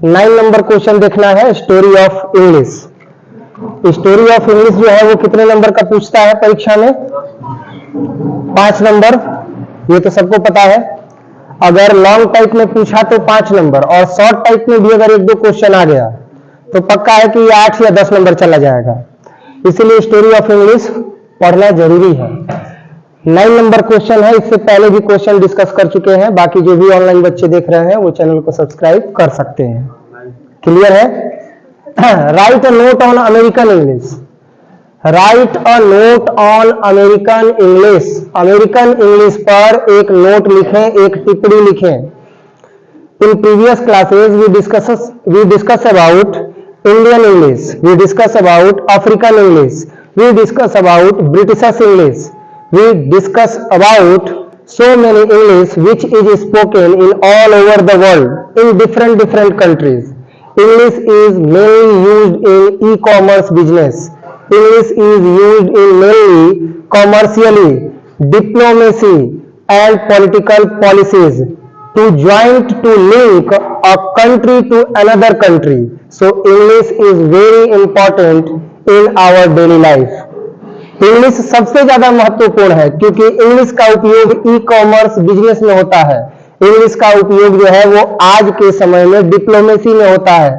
9 number question देखना है, story of English. Story of English जो है वो कितने नंबर का पूछता है परीक्षा में? 5 नंबर, ये तो सबको पता है। अगर लॉन्ग टाइप में पूछा तो 5 नंबर, और शॉर्ट टाइप में भी अगर 1-2 क्वेश्चन आ गया तो पक्का है कि 8 या 10 नंबर चला जाएगा। इसीलिए स्टोरी ऑफ इंग्लिश पढ़ना जरूरी है। 9 नंबर क्वेश्चन है, इससे पहले भी क्वेश्चन डिस्कस कर चुके हैं। बाकी जो भी ऑनलाइन बच्चे देख रहे हैं वो चैनल को सब्सक्राइब कर सकते हैं। क्लियर है? Right a note on American English. Right a note on American English. American English पर एक नोट लिखें, एक टिप्पणी लिखें। In previous classes we discuss about Indian English, we discuss about African English, we discuss about British English, we discuss about so many English which is spoken in all over the world in different countries. English is mainly used in e-commerce business. English is used in mainly commercially, diplomacy and political policies, to joint to link a country to another country. So English is very important in our daily life. English सबसे ज्यादा महत्वपूर्ण है क्योंकि English का उपयोग e commerce business में होता है। इंग्लिश का उपयोग जो है वो आज के समय में डिप्लोमेसी में होता है,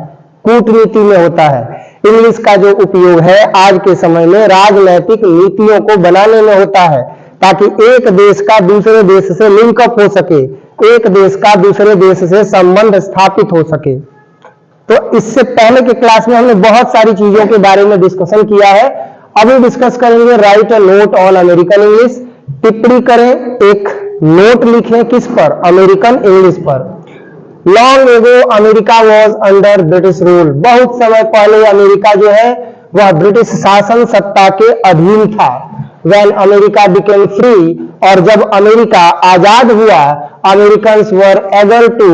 कूटनीति में होता है। इंग्लिश का जो उपयोग है आज के समय में राजनैतिक नीतियों को बनाने में होता है, ताकि एक देश का दूसरे देश से लिंकअप हो सके, एक देश का दूसरे देश से संबंध स्थापित हो सके। तो इससे पहले के क्लास में हमने बहुत सारी चीजों के बारे में डिस्कशन किया है। अभी डिस्कस करेंगे right a note on American English. टिप्पणी करें, एक नोट लिखें, किस पर? अमेरिकन इंग्लिश पर। Long ago America was under British rule. बहुत समय पहले अमेरिका जो है वह ब्रिटिश शासन सत्ता के अधीन था। When America became free, और जब अमेरिका आजाद हुआ, Americans were able to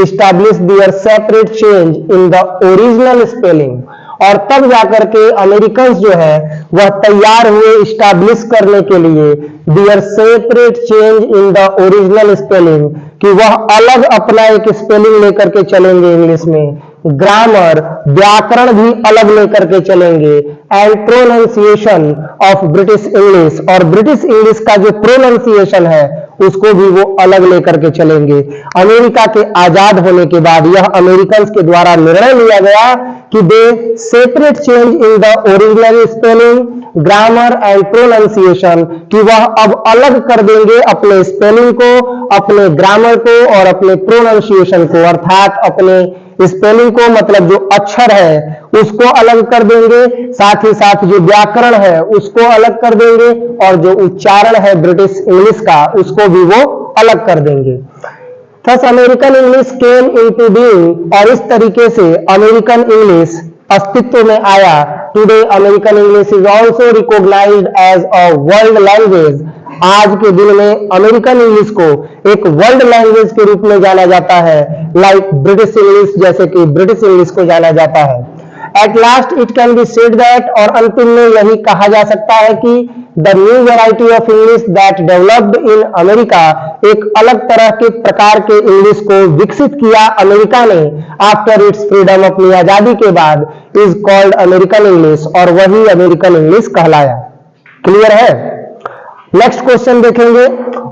establish their separate change in the original spelling, और तब जाकर के अमेरिकन्स जो है वह तैयार हुए इस्टेब्लिश करने के लिए their separate change in the original spelling, कि वह अलग अपना एक स्पेलिंग लेकर के चलेंगे इंग्लिश में, ग्रामर व्याकरण भी अलग लेकर के चलेंगे, and pronunciation of British English, और ब्रिटिश इंग्लिश का जो प्रोनाउंसिएशन है उसको भी वो अलग लेकर के चलेंगे। अमेरिका के आजाद होने के बाद यह अमेरिकन्स के द्वारा निर्णय लिया गया कि they separate change in the original spelling, grammar and pronunciation, कि वह अब अलग कर देंगे अपने स्पेलिंग को, अपने ग्रामर को और अपने प्रोनाउंसिएशन को, अर्थात अपने स्पेलिंग को मतलब जो अक्षर है उसको अलग कर देंगे, साथ ही साथ जो व्याकरण है उसको अलग कर देंगे, और जो उच्चारण है ब्रिटिश इंग्लिश का उसको भी वो अलग कर देंगे। Thus American English came into being, और इस तरीके से अमेरिकन इंग्लिश अस्तित्व में आया। Today American English is also recognised as a world language. आज के दिन में अमेरिकन इंग्लिश को एक वर्ल्ड लैंग्वेज के रूप में जाना जाता है, लाइक ब्रिटिश इंग्लिश, जैसे कि ब्रिटिश इंग्लिश को जाना जाता है। At last it can be said that, और अंतिम में यही कहा जा सकता है कि the new variety of English that developed in America, एक अलग तरह के प्रकार के इंग्लिश को विकसित किया अमेरिका ने आफ्टर इट्स फ्रीडम, अपनी आजादी के बाद, इज कॉल्ड अमेरिकन इंग्लिश, और वही अमेरिकन इंग्लिश कहलाया। क्लियर है? नेक्स्ट क्वेश्चन देखेंगे,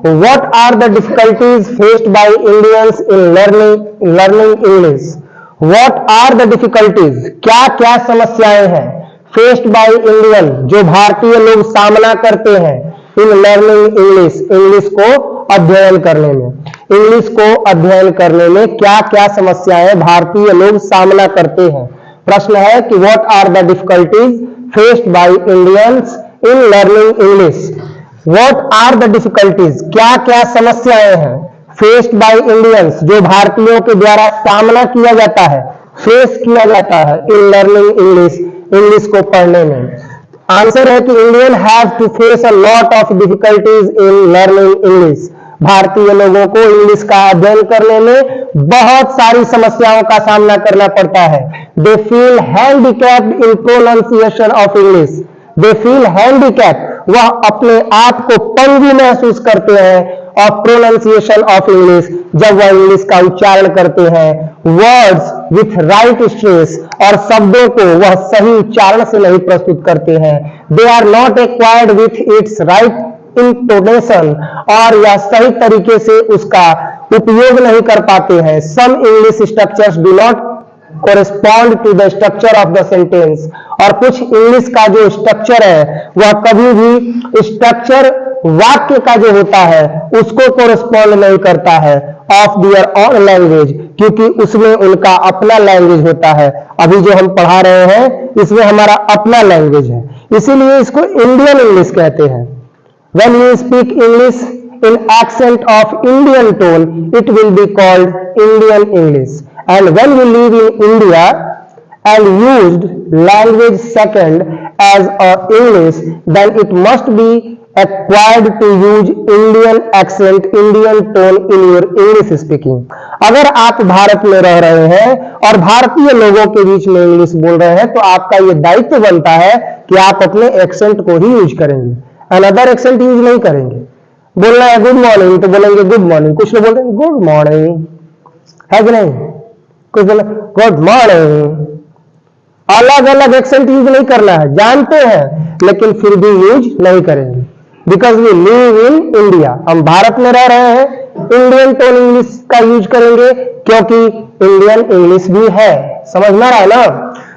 what are the difficulties faced by Indians in learning English. What are the difficulties, क्या क्या समस्याएं हैं, फेस्ड बाय इंडियन, जो भारतीय लोग सामना करते हैं, इन लर्निंग इंग्लिश, इंग्लिश को अध्ययन करने में। इंग्लिश को अध्ययन करने में क्या क्या समस्याएं भारतीय लोग सामना करते हैं। प्रश्न है कि what are the difficulties faced by Indians in learning English. What are the difficulties, क्या क्या समस्याएं हैं, faced by Indians, जो भारतीयों के द्वारा सामना किया जाता है, फेस किया जाता है, in learning English, इंग्लिश को पढ़ने में। आंसर है कि Indian have to face a lot of difficulties in learning English। भारतीय लोगों को इंग्लिश का अध्ययन करने में बहुत सारी समस्याओं का सामना करना पड़ता है। They feel handicapped in pronunciation of English। They feel handicapped, वह अपने आप को पंगु महसूस करते हैं ऑफ प्रोनाउंसिएशन ऑफ इंग्लिश, जब वह इंग्लिश का उच्चारण करते हैं, वर्ड्स विथ राइट स्ट्रेस, और शब्दों को वह सही उच्चारण से नहीं प्रस्तुत करते हैं, they are not acquired with its right intonation, और यह सही तरीके से उसका उपयोग नहीं कर पाते हैं। Some English structures do not correspond to the structure of the sentence, और कुछ इंग्लिश का जो स्ट्रक्चर है वह कभी भी स्ट्रक्चर वाक्य का जो होता है उसको कोरेस्पॉन्ड नहीं करता है ऑफ दियर ओन लैंग्वेज, क्योंकि उसमें उनका अपना लैंग्वेज होता है। अभी जो हम पढ़ा रहे हैं इसमें हमारा अपना लैंग्वेज है, इसीलिए इसको इंडियन इंग्लिश कहते हैं। When you speak English in accent of Indian tone, it will be called Indian English. And when you live in India and used language second as a English, then it must be acquired to use Indian accent, Indian tone in your English speaking. अगर आप भारत में रह रहे हैं और भारतीय लोगों के बीच में इंग्लिश बोल रहे हैं, तो आपका ये दायित्व बनता है कि आप अपने एक्सेंट को ही यूज करेंगे, अनदर एक्सेंट यूज नहीं करेंगे। बोलना है गुड मॉर्निंग तो बोलेंगे गुड मॉर्निंग, कुछ लोग बोलते हैं गुड मॉर्निंग, है कि नहीं, कुछ बोले गुड मॉर्निंग। अलग अलग एक्सेंट यूज नहीं करना है, जानते हैं लेकिन फिर भी यूज नहीं करेंगे, because we live in India, हम भारत में रह रहे हैं, इंडियन टोन इंग्लिश का यूज करेंगे क्योंकि इंडियन इंग्लिश भी है, समझ में आ रहा है ना।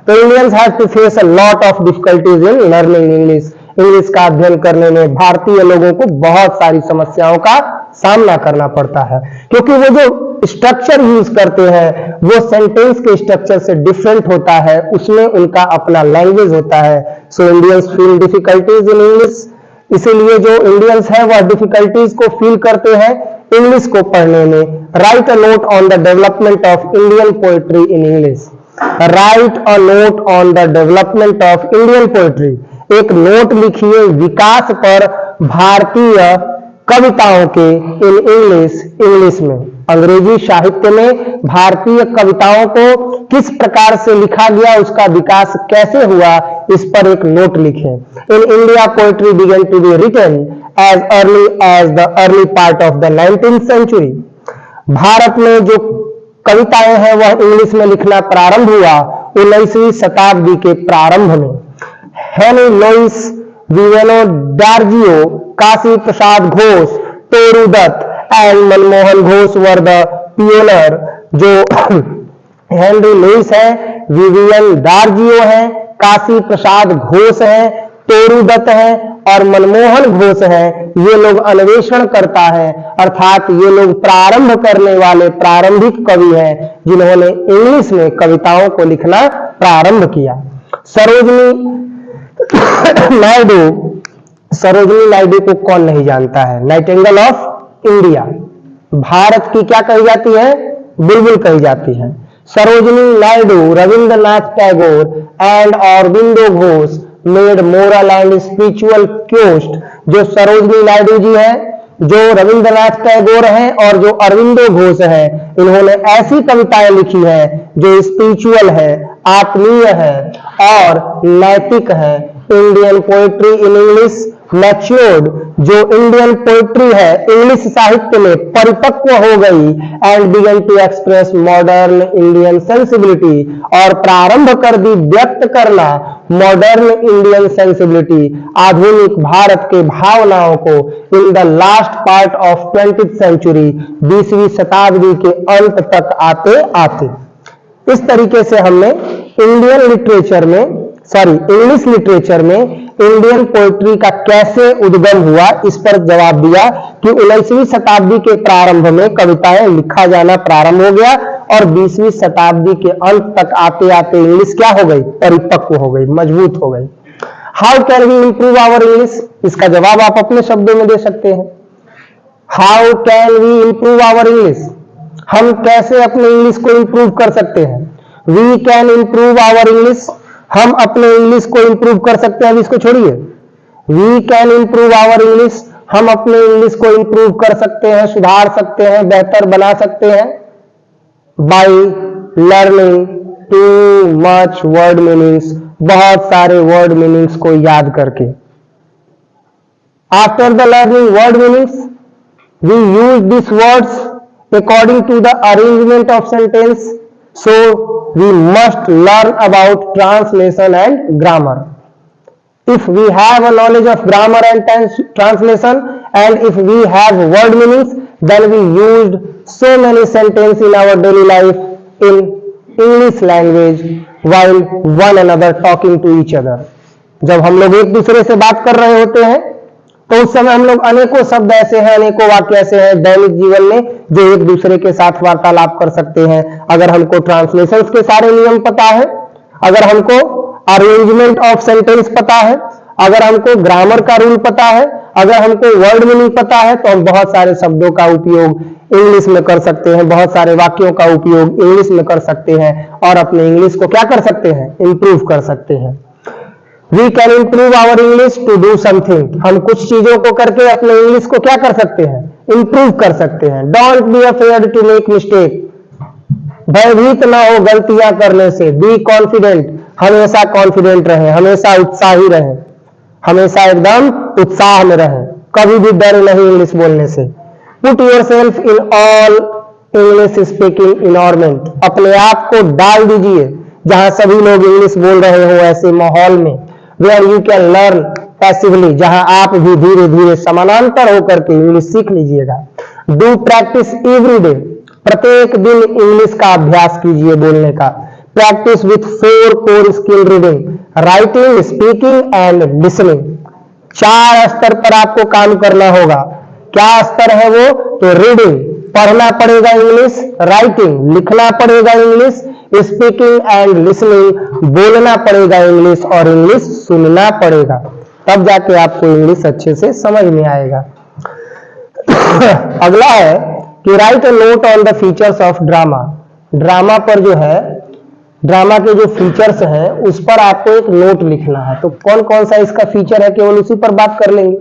तो Indians have to face a lot of difficulties in learning English, English का अध्ययन करने में भारतीय लोगों को बहुत सारी समस्याओं का सामना करना पड़ता है, क्योंकि वो जो स्ट्रक्चर यूज करते हैं वो सेंटेंस के स्ट्रक्चर से डिफरेंट होता है, उसमें उनका अपना लैंग्वेज होता है। So Indians feel difficulties in English, इसीलिए जो इंडियंस है वह डिफिकल्टीज को फील करते हैं इंग्लिश को पढ़ने में। Right a note on the development of Indian poetry in English, right a note on the development of Indian poetry, एक नोट लिखिए विकास पर भारतीय कविताओं के इन इंग्लिश में, अंग्रेजी साहित्य में भारतीय कविताओं को किस प्रकार से लिखा गया, उसका विकास कैसे हुआ, इस पर एक नोट लिखें। In India poetry began to be written as early as the early part of the 19th century, भारत में जो कविताएं हैं वह इंग्लिश में लिखना प्रारंभ हुआ 19वीं शताब्दी के प्रारंभ में। Henry Louis Vivian Derozio, Kashi Prasad Ghosh, Toru Dutt and Manmohan Ghosh were the pioneer. जो हेनरी लुइस है, विवियन डार्जियो है, काशी प्रसाद घोष है, तोरू दत्त है और मनमोहन घोष है, ये लोग अन्वेषण करता है, अर्थात ये लोग प्रारंभ करने वाले प्रारंभिक कवि हैं जिन्होंने इंग्लिश में कविताओं को लिखना प्रारंभ किया। सरोजनी नायडू को कौन नहीं जानता है, नाइटिंगेल ऑफ इंडिया, भारत की क्या कही जाती है, बुलबुल कही जाती है। Sarojini Naidu, Rabindranath Tagore and Aurobindo Ghosh made moral and spiritual quest. जो सरोजनी नायडू जी है, जो रविंद्रनाथ टैगोर हैं और जो अरविंदो घोष हैं, इन्होंने ऐसी कविताएं लिखी हैं जो स्पिरिचुअल है, आत्मीय है और नैतिक है। Indian poetry in English matured, जो इंडियन पोएट्री है इंग्लिश साहित्य में परिपक्व हो गई and began to express modern Indian sensibility, और प्रारंभ कर दी व्यक्त करना मॉडर्न इंडियन सेंसिबिलिटी, आधुनिक भारत के भावनाओं को in the last part of 20th century, 20वीं शताब्दी के अंत तक आते आते। इस तरीके से हमने इंडियन लिटरेचर में इंग्लिश लिटरेचर में इंडियन पोएट्री का कैसे उद्गम हुआ, इस पर जवाब दिया कि 19वीं शताब्दी के प्रारंभ में कविताएं लिखा जाना प्रारंभ हो गया और 20वीं शताब्दी के अंत तक आते आते इंग्लिश क्या हो गई, परिपक्व हो गई, मजबूत हो गई। How can we improve our English, इसका जवाब आप अपने शब्दों में दे सकते हैं। How can we improve our English, हम कैसे अपने इंग्लिश को इंप्रूव कर सकते हैं। We can improve our English, हम अपने इंग्लिश को इंप्रूव कर सकते हैं, अब इसको छोड़िए। We can improve our English, हम अपने इंग्लिश को इंप्रूव कर सकते हैं, सुधार सकते हैं, बेहतर बना सकते हैं by learning too much word meanings, बहुत सारे वर्ड मीनिंग्स को याद करके। After the learning word meanings we use these words according to the arrangement of sentence, so we must learn about translation and grammar. If we have a knowledge of grammar and translation, and if we have word meanings, then we used so many sentences in our daily life in English language while one another talking to each other. जब हम लोग एक दूसरे से बात कर रहे होते हैं तो उस समय हम लोग अनेकों शब्द ऐसे हैं, अनेकों वाक्य ऐसे हैं दैनिक जीवन में जो एक दूसरे के साथ वार्तालाप कर सकते हैं। अगर हमको ट्रांसलेशन के सारे नियम पता है, अगर हमको अरेंजमेंट ऑफ सेंटेंस पता है, अगर हमको ग्रामर का रूल पता है, अगर हमको वर्ड मीनिंग पता है, तो हम बहुत सारे शब्दों का उपयोग इंग्लिश में कर सकते हैं, बहुत सारे वाक्यों का उपयोग इंग्लिश में कर सकते हैं और अपने इंग्लिश को क्या कर सकते हैं, इंप्रूव कर सकते हैं। We can improve our English to do something. हम कुछ चीजों को करके अपने इंग्लिश को क्या कर सकते हैं, इंप्रूव कर सकते हैं। Don't be afraid to make mistake. भयभीत ना हो गलतियां करने से। Be confident. हमेशा कॉन्फिडेंट रहे, हमेशा उत्साही रहे, हमेशा एकदम उत्साह में रहे, कभी भी डर नहीं इंग्लिश बोलने से। Put your self in all English speaking environment. अपने आप को डाल दीजिए जहां सभी लोग इंग्लिश बोल रहे हो ऐसे माहौल में। Where you can learn passively, जहां आप भी धीरे धीरे समानांतर होकर के इंग्लिश सीख लीजिएगा। Do practice every day. प्रत्येक दिन इंग्लिश का अभ्यास कीजिए बोलने का। Practice with 4 core skill reading, writing, speaking and listening. 4 स्तर पर आपको काम करना होगा। क्या स्तर है वो? तो रीडिंग, पढ़ना पड़ेगा इंग्लिश, राइटिंग, लिखना पड़ेगा इंग्लिश, स्पीकिंग एंड लिसनिंग, बोलना पड़ेगा इंग्लिश और इंग्लिश सुनना पड़ेगा। तब जाके आपको इंग्लिश अच्छे से समझ में आएगा। अगला है कि right a note on the features of drama. Drama पर जो है, ड्रामा के जो फीचर्स हैं उस पर आपको एक नोट लिखना है। तो कौन कौन सा इसका फीचर है केवल उसी पर बात कर लेंगे।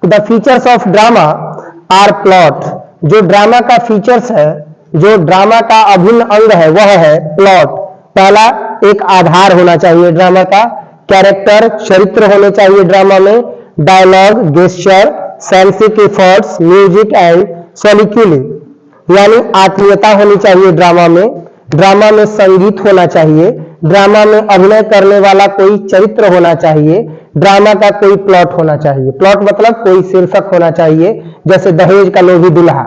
The features of drama are plot. जो ड्रामा का फीचर्स है, जो ड्रामा का अभिन्न अंग है वह है प्लॉट। पहला, एक आधार होना चाहिए ड्रामा का। कैरेक्टर, चरित्र होने चाहिए ड्रामा में। Dialogue, gesture, scenic efforts, music and soliloquy, यानी आत्मीयता होनी चाहिए ड्रामा में। ड्रामा में संगीत होना चाहिए। ड्रामा में अभिनय करने वाला कोई चरित्र होना चाहिए। ड्रामा का कोई प्लॉट होना चाहिए। प्लॉट मतलब कोई शीर्षक होना चाहिए, जैसे दहेज का लोभी दुल्हा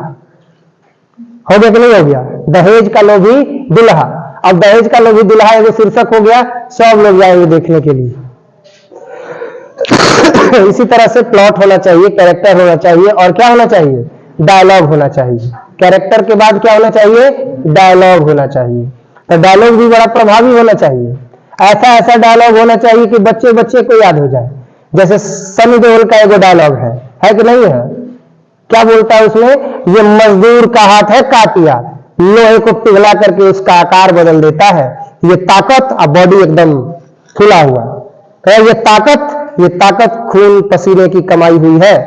हो गया कि नहीं हो गया? दहेज का लोभी दुल्हा। अब दहेज का लोभी दुल्हा एगो शीर्षक हो गया, सब लोग जाएंगे देखने के लिए। इसी तरह से प्लॉट होना चाहिए, कैरेक्टर होना चाहिए और क्या होना चाहिए? डायलॉग होना चाहिए। कैरेक्टर के बाद क्या होना चाहिए? डायलॉग होना चाहिए। तो डायलॉग भी बड़ा प्रभावी होना चाहिए। ऐसा ऐसा डायलॉग होना चाहिए कि बच्चे बच्चे को याद हो जाए। जैसे सनी देओल का एगो डायलॉग है कि नहीं है? क्या बोलता है उसमें? ये मजदूर का हाथ है काटिया, लोहे को पिघला करके उसका आकार बदल देता है। ये ताकत, अब बॉडी एकदम फुला हुआ, तो ये ताकत खून पसीने की कमाई हुई है।